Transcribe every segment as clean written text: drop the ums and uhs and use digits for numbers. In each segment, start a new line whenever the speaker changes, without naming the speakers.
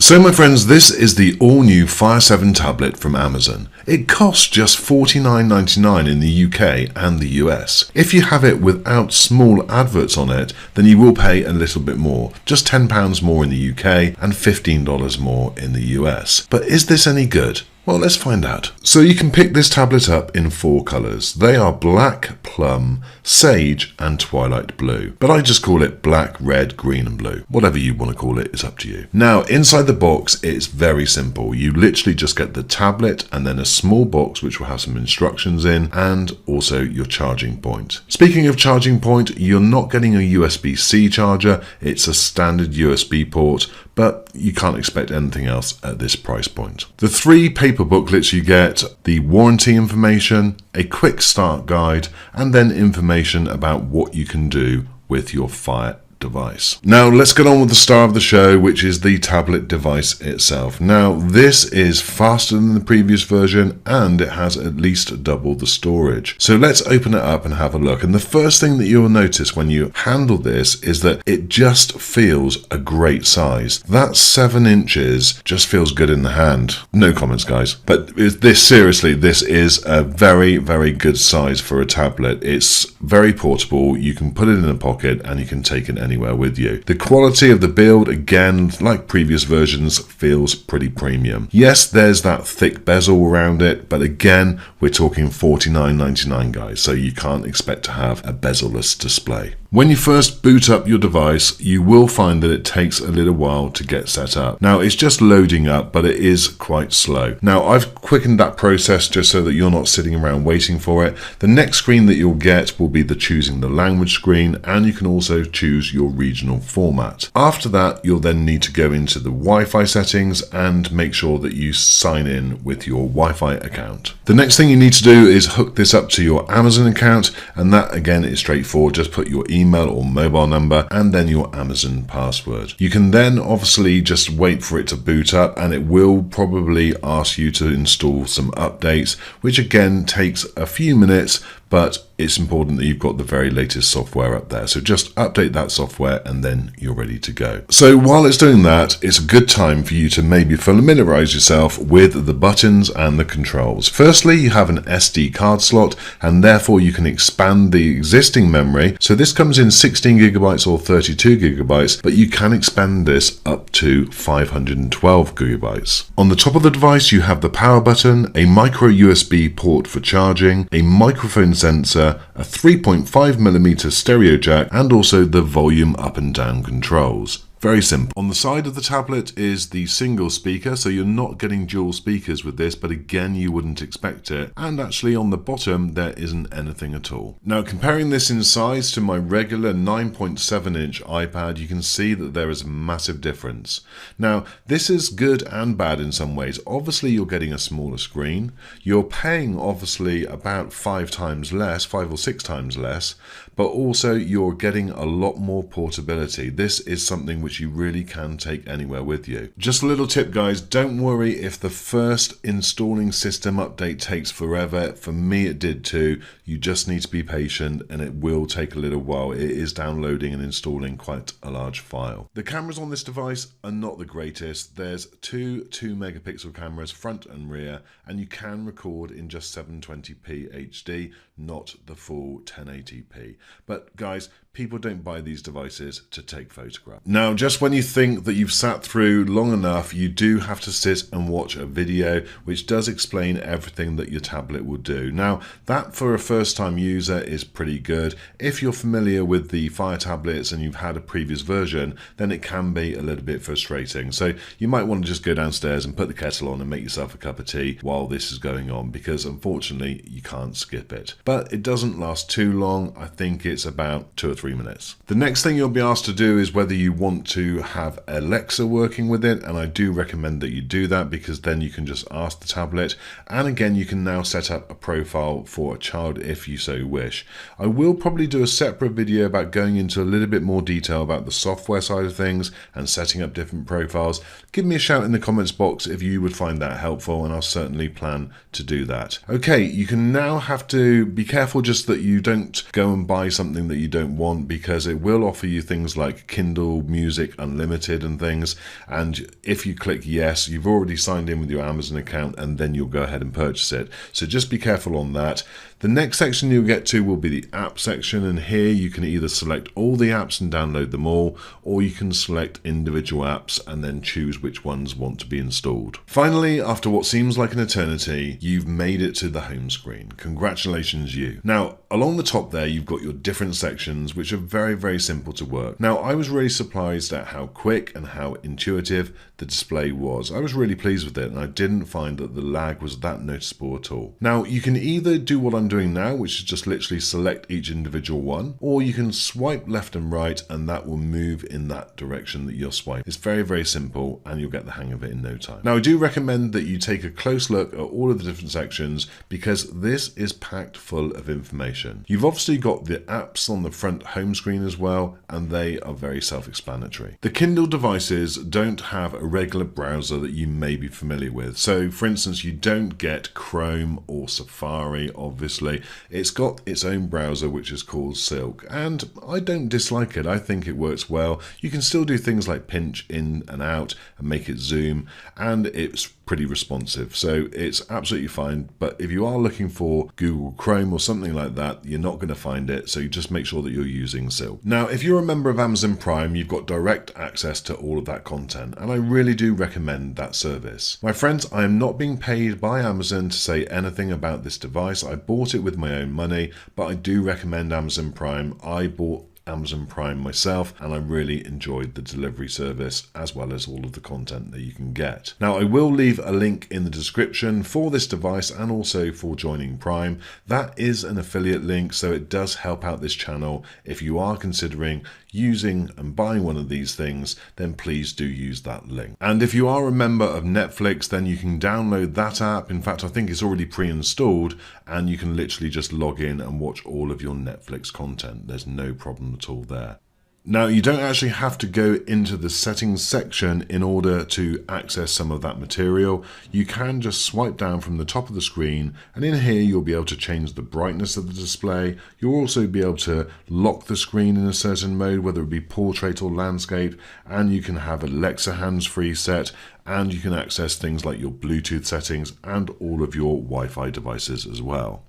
So my friends, this is the all-new Fire 7 tablet from Amazon. It costs just $49.99 in the UK and the US. If you have it without small adverts on it, then you will pay a little bit more, just £10 more in the UK and $15 more in the US. But is this any good? Well, let's find out. So you can pick this tablet up in 4 colours. They are black, plum, sage and twilight blue. But I just call it black, red, green and blue. Whatever you want to call it is up to you. Now, inside the box, it's very simple. You literally just get the tablet and then a small box which will have some instructions in and also your charging point. Speaking of charging point, you're not getting a USB-C charger. It's a standard USB port, but you can't expect anything else at this price point. The 3 paper booklets you get, the warranty information, a quick start guide, and then information about what you can do with your Fire device. Now let's get on with the star of the show, which is the tablet device itself. Now this is faster than the previous version and it has at least double the storage. So let's open it up and have a look. And the first thing that you'll notice when you handle this is that it just feels a great size. That 7 inches just feels good in the hand. No comments, guys. But seriously, this is a very, very good size for a tablet. It's very portable. You can put it in a pocket and you can take it anywhere with you. The quality of the build, again, like previous versions, feels pretty premium. Yes, there's that thick bezel around it, but again, we're talking $49.99, guys, so you can't expect to have a bezel-less display. When you first boot up your device, you will find that it takes a little while to get set up. Now, it's just loading up, but it is quite slow. Now, I've quickened that process just so that you're not sitting around waiting for it. The next screen that you'll get will be the choosing the language screen, and you can also choose your regional format. After that, you'll then need to go into the Wi-Fi settings and make sure that you sign in with your Wi-Fi account. The next thing you need to do is hook this up to your Amazon account, and that again is straightforward. Just put your email or mobile number and then your Amazon password. You can then obviously just wait for it to boot up, and it will probably ask you to install some updates, which again takes a few minutes, but it's important that you've got the very latest software up there. So just update that software and then you're ready to go. So while it's doing that, it's a good time for you to maybe familiarize yourself with the buttons and the controls. Firstly, you have an SD card slot, and therefore you can expand the existing memory. So this comes in 16 gigabytes or 32 gigabytes, but you can expand this up to 512 gigabytes. On the top of the device, you have the power button, a micro USB port for charging, a microphone sensor, a 3.5mm stereo jack, and also the volume up and down controls. Very simple. On the side of the tablet is the single speaker, so you're not getting dual speakers with this, but again, you wouldn't expect it. And actually on the bottom, there isn't anything at all. Now, comparing this in size to my regular 9.7-inch iPad, you can see that there is a massive difference. Now, this is good and bad in some ways. Obviously, you're getting a smaller screen. You're paying obviously about 5 or 6 times less, but also you're getting a lot more portability. This is something which you really can take anywhere with you. Just a little tip, guys, don't worry if the first installing system update takes forever. For me, it did too. You just need to be patient and it will take a little while. It is downloading and installing quite a large file. The cameras on this device are not the greatest. There's 2 2-megapixel cameras, front and rear, and you can record in just 720p HD, not the full 1080p. But guys, people don't buy these devices to take photographs. Now, just when you think that you've sat through long enough, you do have to sit and watch a video which does explain everything that your tablet will do. Now, that for a first-time user is pretty good. If you're familiar with the Fire tablets and you've had a previous version, then it can be a little bit frustrating. So you might want to just go downstairs and put the kettle on and make yourself a cup of tea while this is going on, because unfortunately you can't skip it. But it doesn't last too long. I think it's about 2 or 3 minutes. The next thing you'll be asked to do is whether you want to have Alexa working with it, and I do recommend that you do that, because then you can just ask the tablet, and again you can now set up a profile for a child if you so wish. I will probably do a separate video about going into a little bit more detail about the software side of things and setting up different profiles. Give me a shout in the comments box if you would find that helpful, and I'll certainly plan to do that. Okay, you can now have to be careful just that you don't go and buy something that you don't want. want, because it will offer you things like Kindle Music Unlimited and things, and if you click yes, you've already signed in with your Amazon account, and then you'll go ahead and purchase it. So just be careful on that. The next section you'll get to will be the app section, and here you can either select all the apps and download them all, or you can select individual apps and then choose which ones want to be installed. Finally, after what seems like an eternity, you've made it to the home screen. Congratulations you. Now, along the top there, you've got your different sections, which are very, very simple to work. Now, I was really surprised at how quick and how intuitive the display was. I was really pleased with it, and I didn't find that the lag was that noticeable at all. Now, you can either do what I'm doing now, which is just literally select each individual one, or you can swipe left and right, and that will move in that direction that you're swiping. It's very, very simple, and you'll get the hang of it in no time. Now, I do recommend that you take a close look at all of the different sections, because this is packed full of information. You've obviously got the apps on the front home screen as well, and they are very self-explanatory. The Kindle devices don't have a regular browser that you may be familiar with. So, for instance, you don't get Chrome or Safari, obviously. It's got its own browser, which is called Silk, and I don't dislike it. I think it works well. You can still do things like pinch in and out and make it zoom, and it's pretty responsive, so it's absolutely fine. But if you are looking for Google Chrome or something like that, you're not going to find it, so you just make sure that you're using Silk. Now, if you're a member of Amazon Prime, you've got direct access to all of that content, and I really do recommend that service. My friends, I am not being paid by Amazon to say anything about this device. I bought it with my own money, but I do recommend Amazon Prime. I bought Amazon Prime myself, and I really enjoyed the delivery service as well as all of the content that you can get. Now, I will leave a link in the description for this device and also for joining Prime. That is an affiliate link, so it does help out this channel. If you are considering using and buying one of these things, then please do use that link. And if you are a member of Netflix, then you can download that app. In fact, I think it's already pre-installed, and you can literally just log in and watch all of your Netflix content. There's no problem at all there. Now, you don't actually have to go into the settings section in order to access some of that material. You can just swipe down from the top of the screen, and in here you'll be able to change the brightness of the display. You'll also be able to lock the screen in a certain mode, whether it be portrait or landscape, and you can have Alexa hands-free set, and you can access things like your Bluetooth settings and all of your Wi-Fi devices as well.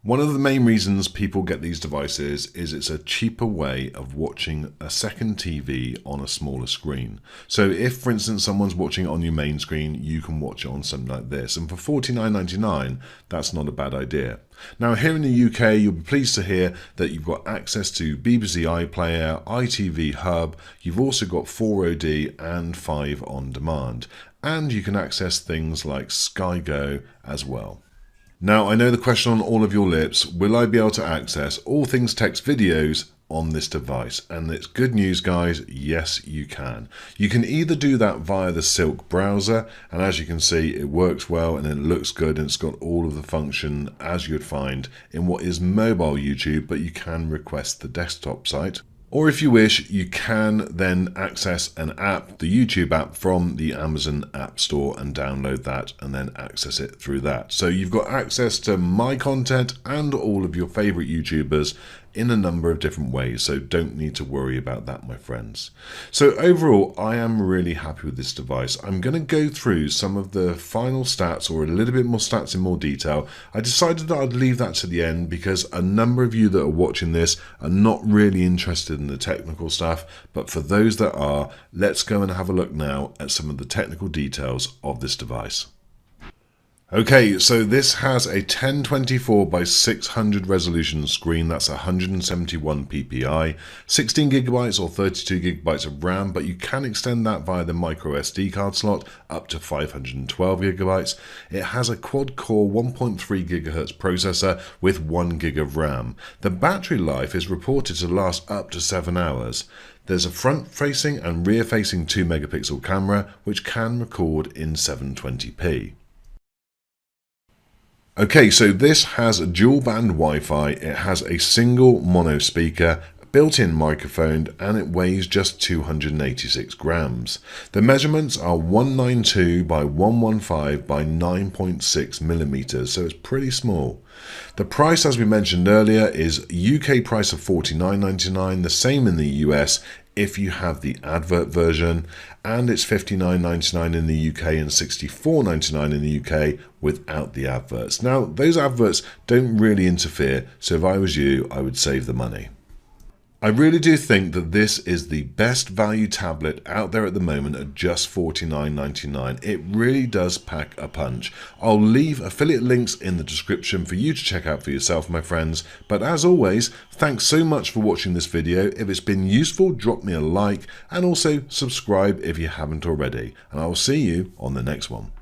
One of the main reasons people get these devices is it's a cheaper way of watching a second TV on a smaller screen. So if, for instance, someone's watching it on your main screen, you can watch it on something like this. And for $49.99, that's not a bad idea. Now, here in the UK, you'll be pleased to hear that you've got access to BBC iPlayer, ITV Hub, you've also got 4OD and 5 on demand, and you can access things like Sky Go as well. Now, I know the question on all of your lips, will I be able to access all things text videos on this device? And it's good news, guys, yes you can. You can either do that via the Silk browser, and as you can see, it works well and it looks good, and it's got all of the function as you'd find in what is mobile YouTube, but you can request the desktop site. Or if you wish, you can then access an app, the YouTube app, from the Amazon App Store and download that and then access it through that. So you've got access to my content and all of your favorite YouTubers in a number of different ways, so don't need to worry about that, my friends. So overall, I am really happy with this device. I'm going to go through some of the final stats, or a little bit more stats in more detail. I decided that I'd leave that to the end because a number of you that are watching this are not really interested in the technical stuff, but for those that are, let's go and have a look now at some of the technical details of this device. Okay, so this has a 1024 by 600 resolution screen. That's 171 ppi, 16 gigabytes or 32 gigabytes of RAM, but you can extend that via the micro SD card slot up to 512 gigabytes. It has a quad-core 1.3 gigahertz processor with 1 gig of RAM. The battery life is reported to last up to 7 hours. There's a front-facing and rear-facing 2 megapixel camera, which can record in 720p. Okay, so this has dual band Wi-Fi, it has a single mono speaker, built-in microphone, and it weighs just 286 grams. The measurements are 192 by 115 by 9.6 millimeters, so it's pretty small. The price, as we mentioned earlier, is UK price of $49.99, the same in the US if you have the advert version, and it's $59.99 in the UK and $64.99 in the UK without the adverts. Now, those adverts don't really interfere, so if I was you, I would save the money. I really do think that this is the best value tablet out there at the moment at just $49.99. It really does pack a punch. I'll leave affiliate links in the description for you to check out for yourself, my friends. But as always, thanks so much for watching this video. If it's been useful, drop me a like and also subscribe if you haven't already. And I will see you on the next one.